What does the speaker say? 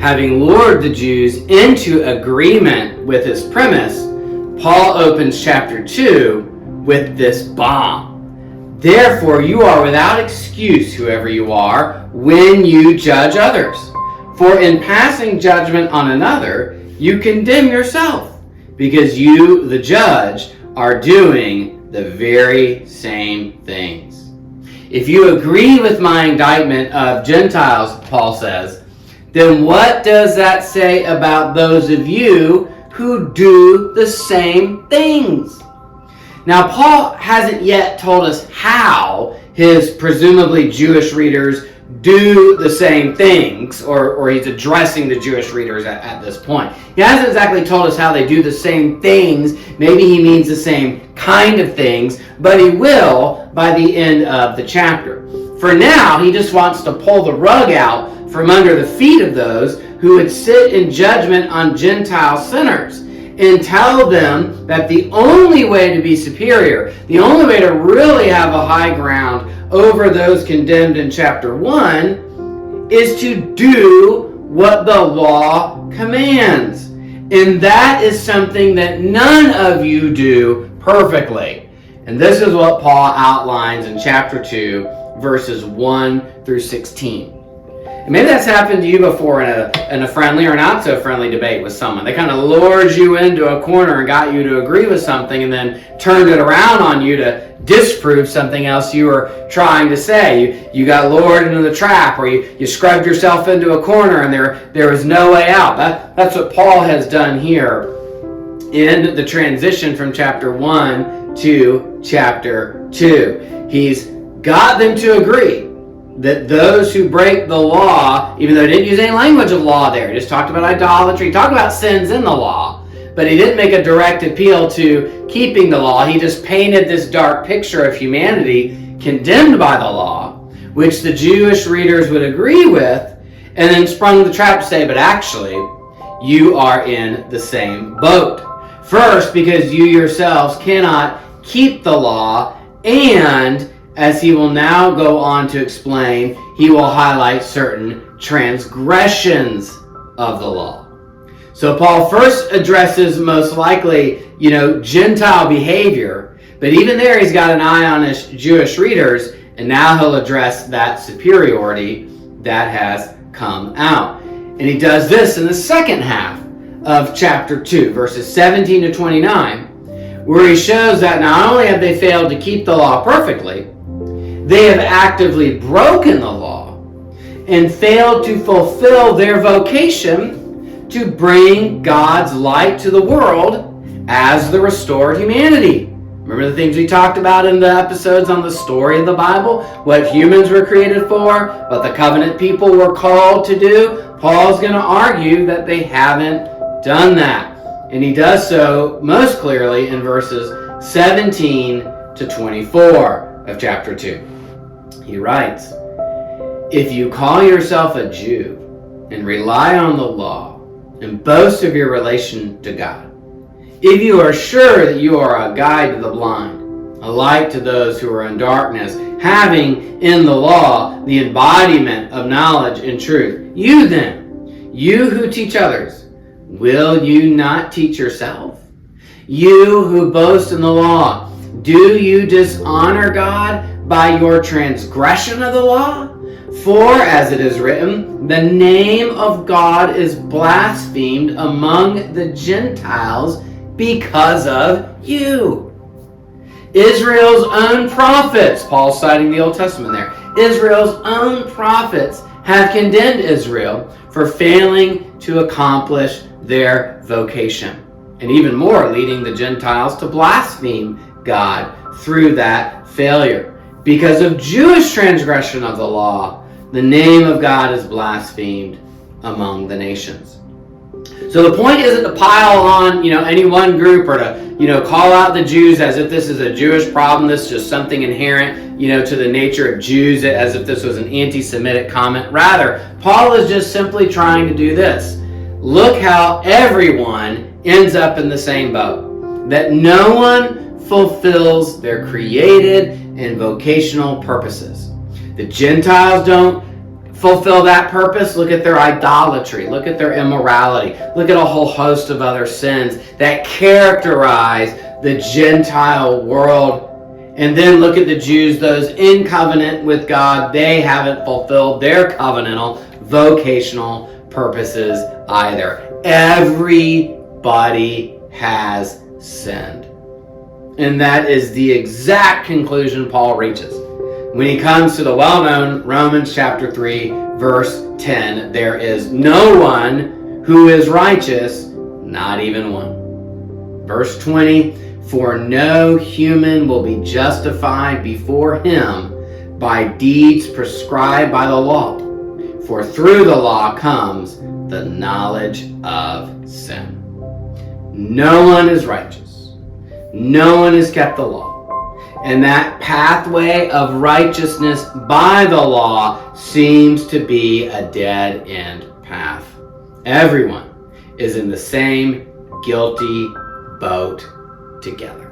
Having lured the Jews into agreement with his premise, Paul opens chapter 2 with this bomb. Therefore, you are without excuse, whoever you are, when you judge others. For in passing judgment on another, you condemn yourself, because you, the judge, are doing the very same things. If you agree with my indictment of Gentiles, Paul says, then what does that say about those of you who do the same things? Now, Paul hasn't yet told us how his presumably Jewish readers do the same things, or he's addressing the Jewish readers at this point. He hasn't exactly told us how they do the same things. Maybe he means the same kind of things, but he will by the end of the chapter. For now, he just wants to pull the rug out from under the feet of those who would sit in judgment on Gentile sinners and tell them that the only way to be superior, the only way to really have a high ground over those condemned in chapter 1 is to do what the law commands. And that is something that none of you do perfectly. And this is what Paul outlines in chapter 2, verses 1 through 16. And maybe that's happened to you before in a friendly or not so friendly debate with someone. They kind of lured you into a corner and got you to agree with something and then turned it around on you to disprove something else you were trying to say. You got lured into the trap, or you scrubbed yourself into a corner and there was no way out. That's what Paul has done here in the transition from chapter 1 to chapter 2. He's got them to agree that those who break the law, even though he didn't use any language of law there, he just talked about idolatry, he talked about sins in the law, but he didn't make a direct appeal to keeping the law. He just painted this dark picture of humanity condemned by the law, which the Jewish readers would agree with, and then sprung the trap to say, but actually, you are in the same boat. First, because you yourselves cannot keep the law, and as he will now go on to explain, he will highlight certain transgressions of the law. So Paul first addresses most likely, Gentile behavior, but even there he's got an eye on his Jewish readers, and now he'll address that superiority that has come out. And he does this in the second half of chapter 2, verses 17 to 29, where he shows that not only have they failed to keep the law perfectly, they have actively broken the law and failed to fulfill their vocation to bring God's light to the world as the restored humanity. Remember the things we talked about in the episodes on the story of the Bible? What humans were created for, what the covenant people were called to do? Paul's going to argue that they haven't done that. And he does so most clearly in verses 17 to 24 of chapter 2. He writes, if you call yourself a Jew and rely on the law and boast of your relation to God, if you are sure that you are a guide to the blind, a light to those who are in darkness, having in the law the embodiment of knowledge and truth, you then, you who teach others, will you not teach yourself? You who boast in the law, do you dishonor God by your transgression of the law? For, as it is written, the name of God is blasphemed among the Gentiles because of you. Israel's own prophets, Paul's citing the Old Testament there, Israel's own prophets have condemned Israel for failing to accomplish their vocation. And even more, leading the Gentiles to blaspheme God through that failure. Because of Jewish transgression of the law, the name of God is blasphemed among the nations. So the point isn't to pile on, any one group, or to, call out the Jews as if this is a Jewish problem. This is just something inherent, to the nature of Jews, as if this was an anti-Semitic comment. Rather, Paul is just simply trying to do this. Look how everyone ends up in the same boat. That no one fulfills their created and vocational purposes. The Gentiles don't fulfill that purpose, look at their idolatry, look at their immorality, look at a whole host of other sins that characterize the Gentile world. And then look at the Jews, those in covenant with God. They haven't fulfilled their covenantal, vocational purposes either. Everybody has sinned. And that is the exact conclusion Paul reaches. When he comes to the well-known Romans chapter 3, verse 10, there is no one who is righteous, not even one. Verse 20, for no human will be justified before him by deeds prescribed by the law. For through the law comes the knowledge of sin. No one is righteous. No one has kept the law. And that pathway of righteousness by the law seems to be a dead-end path. Everyone is in the same guilty boat together.